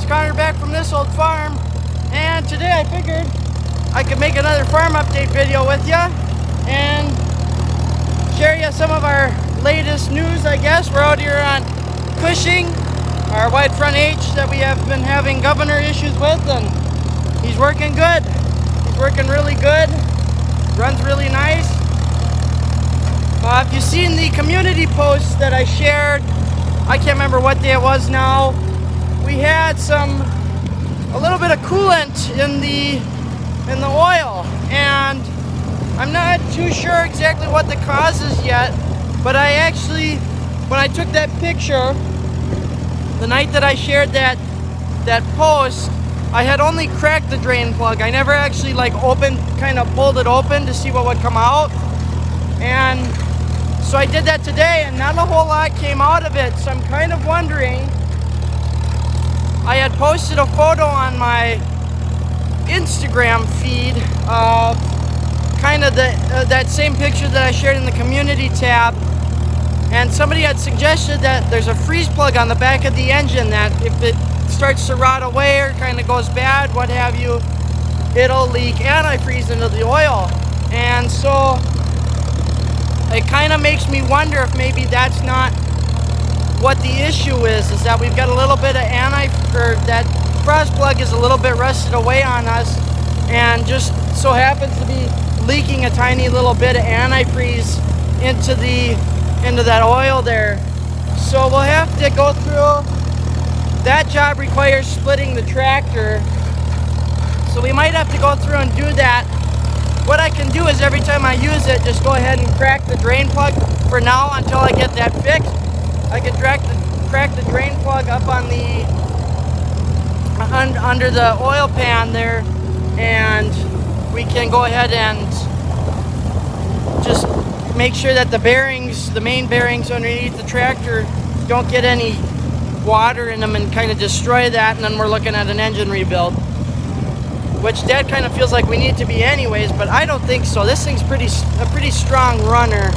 Connor back from this old farm, and today I figured I could make another farm update video with you and share you some of our latest news, I guess. We're out here on Cushing, our wide front H that we have been having governor issues with, and he's working good. He's working really good, runs really nice. If you've seen the community posts that I shared, I can't remember what day it was now, we had a little bit of coolant in the oil, and I'm not too sure exactly what the cause is yet, but I actually, when I took that picture, the night that I shared that post, I had only cracked the drain plug. I never actually kind of pulled it open to see what would come out. And so I did that today, and not a whole lot came out of it. So I'm kind of wondering, I had posted a photo on my Instagram feed of kind of that same picture that I shared in the community tab, and somebody had suggested that there's a freeze plug on the back of the engine that if it starts to rot away or kind of goes bad, what have you, it'll leak antifreeze into the oil. And so it kind of makes me wonder if maybe that's not what the issue is that we've got a little bit of that frost plug is a little bit rusted away on us and just so happens to be leaking a tiny little bit of antifreeze into that oil there. So we'll have to go through. That job requires splitting the tractor, so we might have to go through and do that. What I can do is every time I use it, just go ahead and crack the drain plug for now until I get that fixed. I can crack the drain plug up on under the oil pan there, and we can go ahead and just make sure that the main bearings underneath the tractor don't get any water in them and kind of destroy that, and then we're looking at an engine rebuild, which that kind of feels like we need to be anyways, but I don't think so. This thing's a pretty strong runner,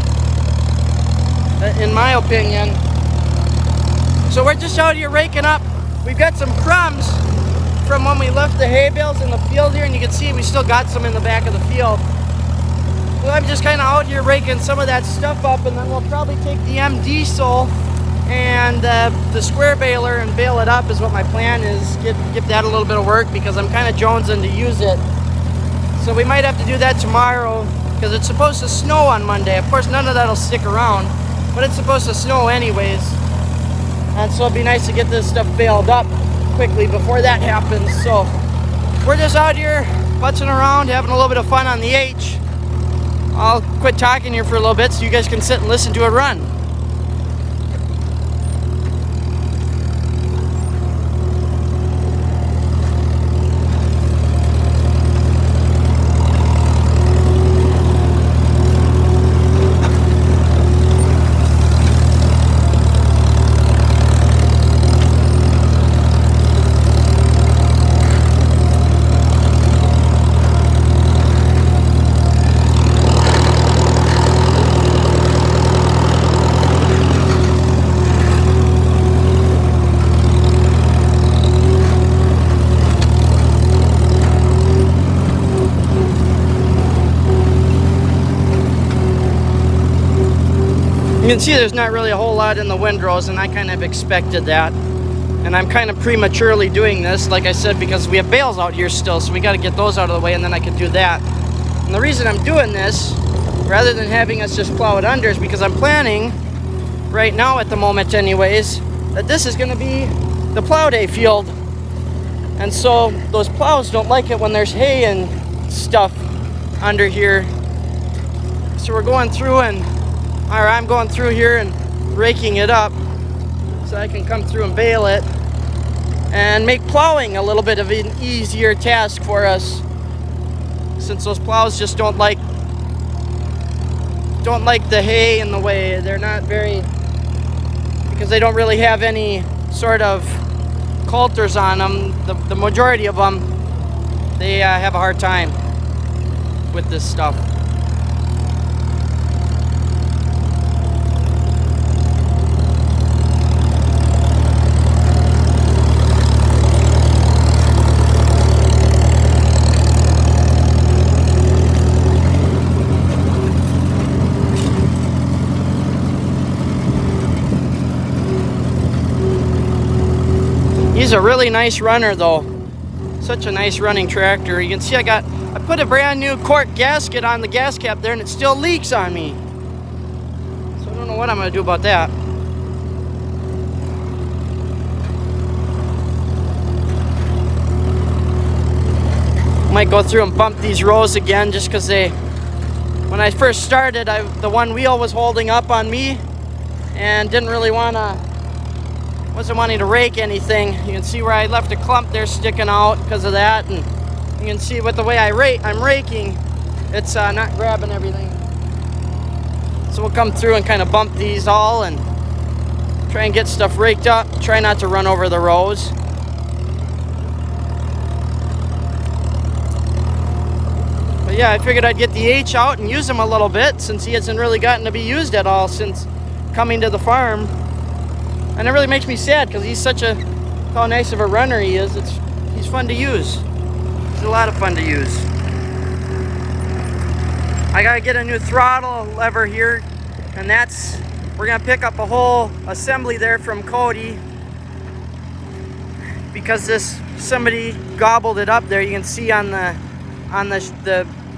in my opinion. So we're just out here raking up. We've got some crumbs from when we left the hay bales in the field here, and you can see we still got some in the back of the field. So I'm just kind of out here raking some of that stuff up, and then we'll probably take the M diesel and the square baler and bale it up is what my plan is. Give that a little bit of work because I'm kind of jonesing to use it. So we might have to do that tomorrow because it's supposed to snow on Monday. Of course, none of that'll stick around, but it's supposed to snow anyways. And so it'd be nice to get this stuff baled up quickly before that happens. So we're just out here putzing around, having a little bit of fun on the H. I'll quit talking here for a little bit so you guys can sit and listen to it run. You can see there's not really a whole lot in the windrows, and I kind of expected that. And I'm kind of prematurely doing this, like I said, because we have bales out here still, so we got to get those out of the way, and then I can do that. And the reason I'm doing this, rather than having us just plow it under, is because I'm planning, right now at the moment anyways, that this is going to be the plow day field. And so those plows don't like it when there's hay and stuff under here. So we're going through I'm going through here and raking it up so I can come through and bale it and make plowing a little bit of an easier task for us, since those plows just don't like the hay in the way. They're not very, because they don't really have any sort of coulters on them. The majority of them, they have a hard time with this stuff. He's a really nice runner though. Such a nice running tractor. You can see I put a brand new cork gasket on the gas cap there and it still leaks on me. So I don't know what I'm gonna do about that. Might go through and bump these rows again just because when I first started, the one wheel was holding up on me and didn't really wasn't wanting to rake anything. You can see where I left a clump there sticking out because of that, and you can see with the way I'm raking, it's not grabbing everything. So we'll come through and kind of bump these all and try and get stuff raked up. Try not to run over the rows. But yeah, I figured I'd get the H out and use him a little bit since he hasn't really gotten to be used at all since coming to the farm. And it really makes me sad because he's how nice of a runner he is. He's fun to use. He's a lot of fun to use. I gotta get a new throttle lever here, and we're gonna pick up a whole assembly there from Cody because somebody gobbled it up there. You can see on the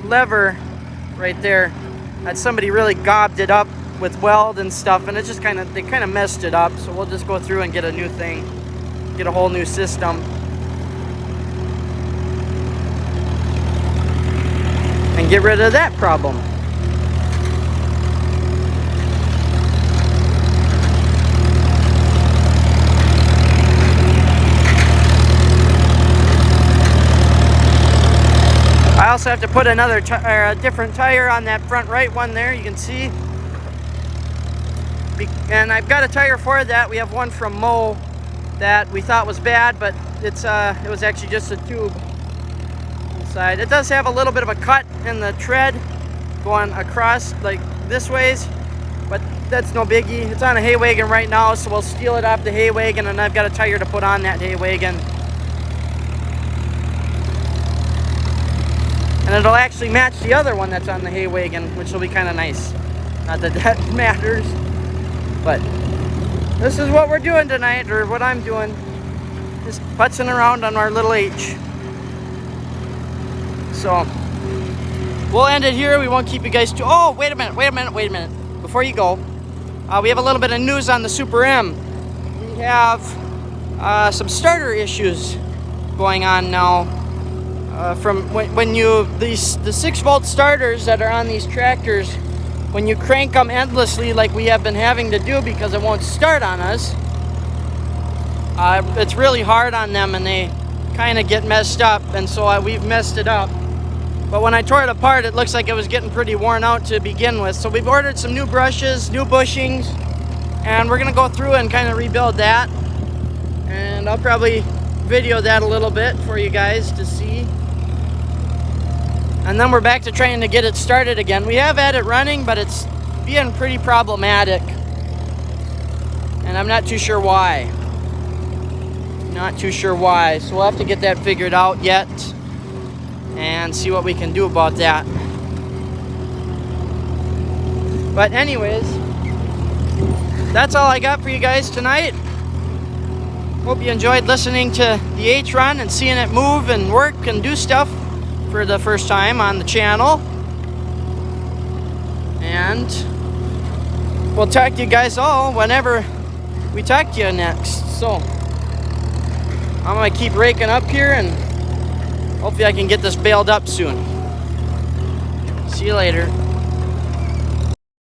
lever right there that somebody really gobbed it up with weld and stuff, and they kind of messed it up. So we'll just go through and get a new thing, get a whole new system, and get rid of that problem. I also have to put a different tire on that front right one there, you can see. And I've got a tire for that. We have one from Mo that we thought was bad, but it was actually just a tube inside. It does have a little bit of a cut in the tread going across like this ways, but that's no biggie. It's on a hay wagon right now, so we'll steal it off the hay wagon, and I've got a tire to put on that hay wagon. And it'll actually match the other one that's on the hay wagon, which will be kind of nice. Not that that matters, but this is what we're doing tonight, or what I'm doing. Just putzing around on our little H. So we'll end it here. We won't keep you guys too. Oh, wait a minute. Before you go, we have a little bit of news on the Super M. We have some starter issues going on now. From the 6-volt starters that are on these tractors, when you crank them endlessly like we have been having to do because it won't start on us, it's really hard on them and they kind of get messed up, and so we've messed it up. But when I tore it apart, it looks like it was getting pretty worn out to begin with. So we've ordered some new brushes, new bushings, and we're gonna go through and kind of rebuild that. And I'll probably video that a little bit for you guys to see. And then we're back to trying to get it started again. We have had it running, but it's being pretty problematic. And I'm not too sure why. So we'll have to get that figured out yet and see what we can do about that. But anyways, that's all I got for you guys tonight. Hope you enjoyed listening to the H run and seeing it move and work and do stuff for the first time on the channel. And we'll talk to you guys all whenever we talk to you next. So I'm gonna keep raking up here and hopefully I can get this baled up soon. See you later.